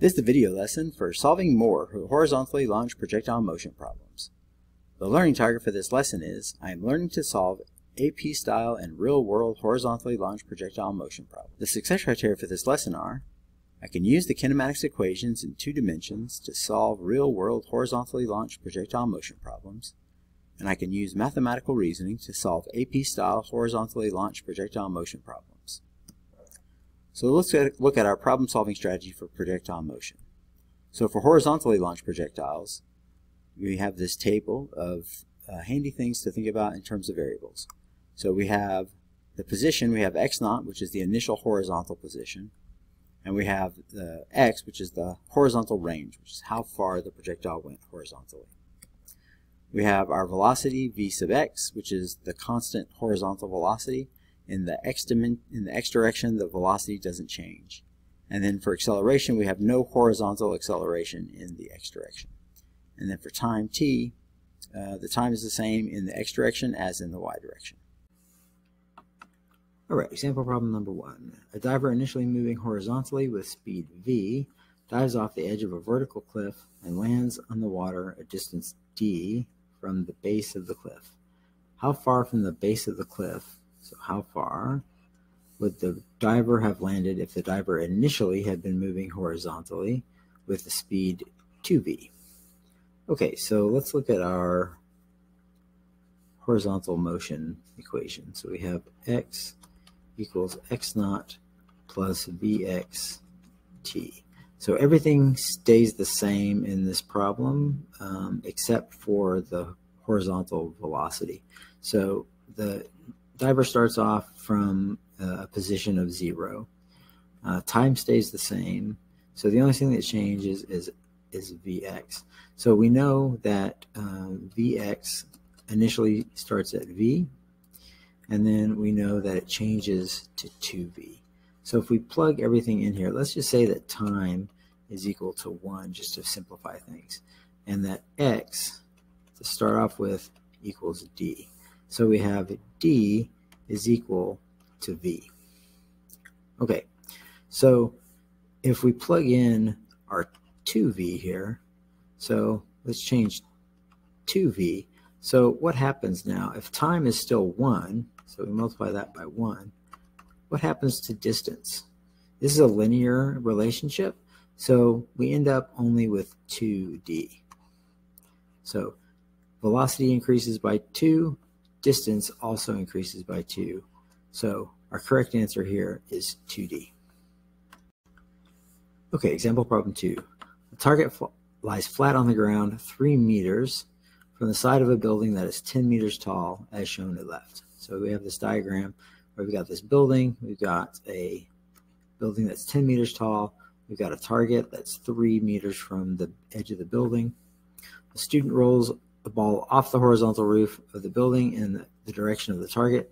This is the video lesson for solving more horizontally launched projectile motion problems. The learning target for this lesson is, I am learning to solve AP-style and real-world horizontally launched projectile motion problems. The success criteria for this lesson are, I can use the kinematics equations in 2 dimensions to solve real-world horizontally launched projectile motion problems, and I can use mathematical reasoning to solve AP-style horizontally launched projectile motion problems. So let's look at our problem-solving strategy for projectile motion. So for horizontally launched projectiles, we have this table of handy things to think about in terms of variables. So we have the position, we have x0, which is the initial horizontal position, and we have the x, which is the horizontal range, which is how far the projectile went horizontally. We have our velocity v sub x, which is the constant horizontal velocity. In the x direction, the velocity doesn't change. And then for acceleration, we have no horizontal acceleration in the x direction. And then for time t, the time is the same in the x direction as in the y direction. Alright, example problem number 1. A diver initially moving horizontally with speed v dives off the edge of a vertical cliff and lands on the water a distance d from the base of the cliff. How far from the base of the cliff, so how far, would the diver have landed if the diver initially had been moving horizontally with the speed 2v? Okay, so let's look at our horizontal motion equation. So we have x equals x0 plus vx t. So everything stays the same in this problem except for the horizontal velocity. So the diver starts off from a position of 0. Time stays the same. So the only thing that changes is Vx. So we know that Vx initially starts at V, and then we know that it changes to 2V. So if we plug everything in here, let's just say that time is equal to 1, just to simplify things, and that x, to start off with, equals d. So we have d is equal to v. Okay, so if we plug in our 2v here, so let's change 2v. So what happens now? If time is still 1, so we multiply that by 1, what happens to distance? This is a linear relationship, so we end up only with 2d. So velocity increases by 2, distance also increases by 2. So our correct answer here is 2d. Okay, example problem 2. The target lies flat on the ground 3 meters from the side of a building that is 10 meters tall, as shown at left. So we have this diagram where we've got this building, we've got a building that's 10 meters tall, we've got a target that's 3 meters from the edge of the building. The student rolls the ball off the horizontal roof of the building in the direction of the target.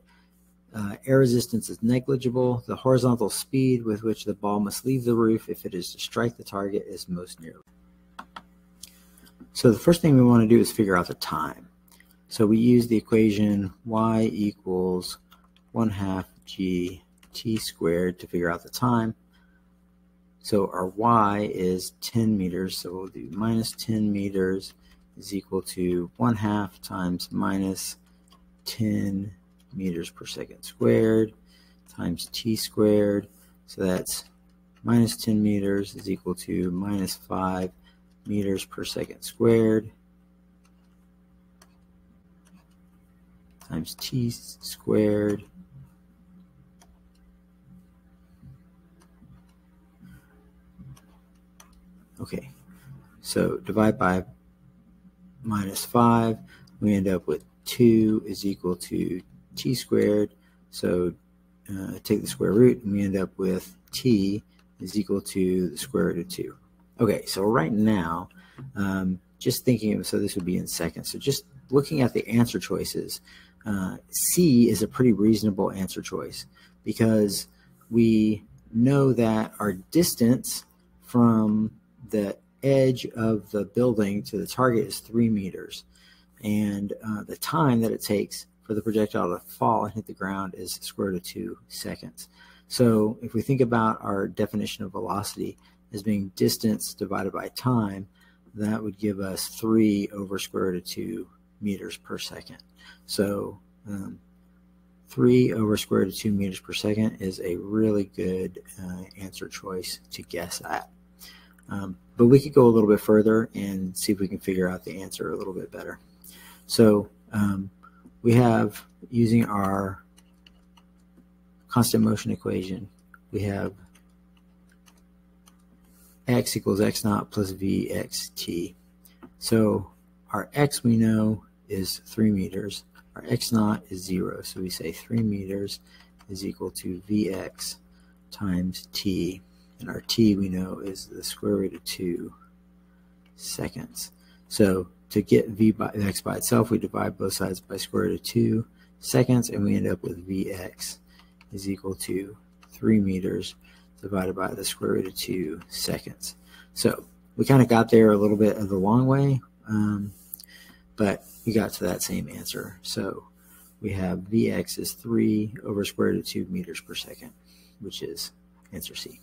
Air resistance is negligible. The horizontal speed with which the ball must leave the roof if it is to strike the target is most nearly. So the first thing we want to do is figure out the time. So we use the equation y equals 1/2 g t squared to figure out the time. So our y is 10 meters, so we'll do minus 10 meters is equal to 1/2 times minus 10 meters per second squared times t squared. So that's minus 10 meters is equal to minus 5 meters per second squared times t squared. Okay, so divide by minus 5, we end up with 2 is equal to t squared. So take the square root, and we end up with t is equal to the square root of 2. Okay, so right now, just thinking of, so this would be in seconds. So just looking at the answer choices, C is a pretty reasonable answer choice because we know that our distance from the edge of the building to the target is 3 meters. And the time that it takes for the projectile to fall and hit the ground is square root of 2 seconds. So if we think about our definition of velocity, as being distance divided by time, that would give us 3 over square root of 2 meters per second. So 3 over square root of 2 meters per second is a really good answer choice to guess at. But we could go a little bit further and see if we can figure out the answer a little bit better. So we have, using our constant motion equation, we have x equals x naught plus vxt. So our x we know is 3 meters. Our x naught is 0. So we say 3 meters is equal to vx times t. And our t we know is the square root of 2 seconds. So to get x by itself, we divide both sides by square root of 2 seconds, and we end up with vx is equal to 3 meters divided by the square root of 2 seconds. So we kind of got there a little bit of the long way, but we got to that same answer. So we have vx is 3 over square root of 2 meters per second, which is answer C.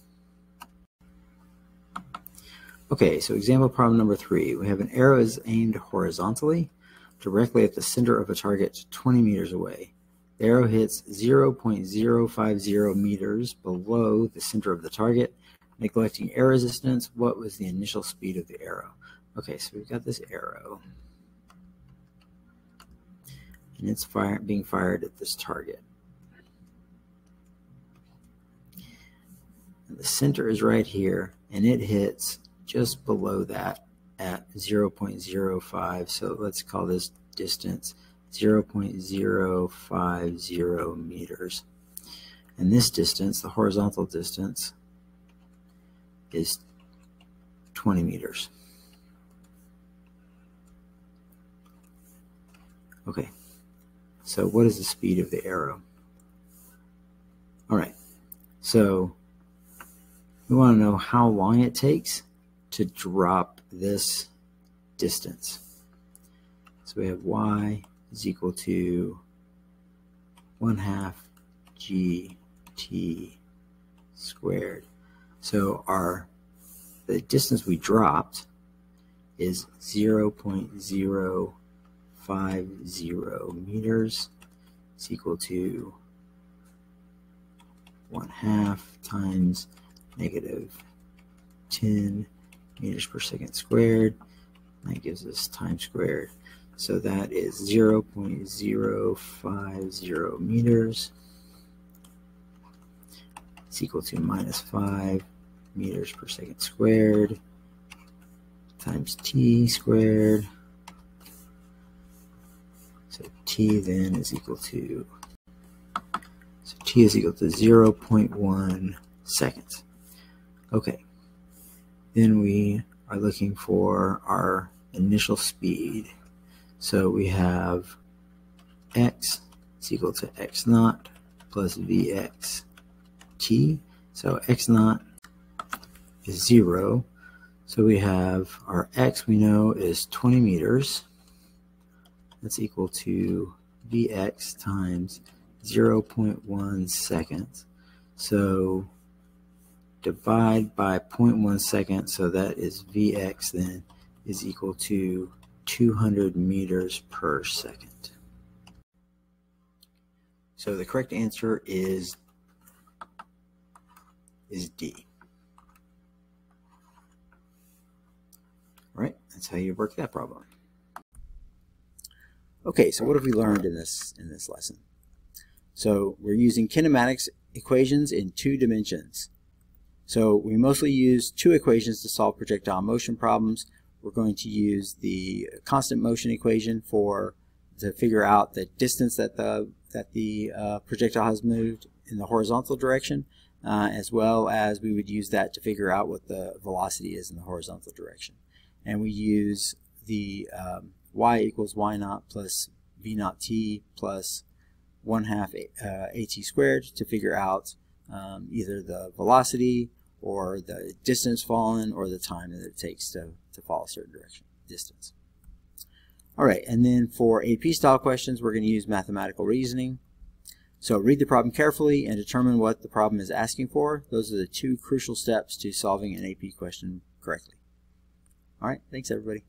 Okay, so example problem number 3. We have an arrow is aimed horizontally directly at the center of a target 20 meters away. The arrow hits 0.050 meters below the center of the target. Neglecting air resistance, what was the initial speed of the arrow? Okay, so we've got this arrow, and it's being fired at this target. And the center is right here, and it hits just below that at 0.05. So let's call this distance 0.050 meters. And this distance, the horizontal distance, is 20 meters. Okay, so what is the speed of the arrow? All right, so we want to know how long it takes to drop this distance. So we have y is equal to 1/2 gt squared. So the distance we dropped is 0.050 meters. It's equal to 1/2 times -10 meters per second squared. That gives us time squared. So that is 0.050 meters. It's equal to -5 meters per second squared times t squared. So t then is equal to, t is equal to 0.1 seconds. Okay, then we are looking for our initial speed. So we have x is equal to x naught plus vx t. So x naught is 0. So we have our x we know is 20 meters. That's equal to vx times 0.1 seconds. So divide by 0.1 second, so that is vx then is equal to 200 meters per second. So the correct answer is D. All right, that's how you work that problem. Okay, so what have we learned in this lesson? So we're using kinematics equations in 2 dimensions. So we mostly use 2 equations to solve projectile motion problems. We're going to use the constant motion equation to figure out the distance that the projectile has moved in the horizontal direction, as well as we would use that to figure out what the velocity is in the horizontal direction. And we use the y equals y naught plus v naught t plus 1/2 at squared to figure out either the velocity or the distance fallen or the time that it takes to fall a certain distance. All right, and then for AP style questions, we're going to use mathematical reasoning. So read the problem carefully and determine what the problem is asking for. Those are the two crucial steps to solving an AP question correctly. All right, thanks everybody.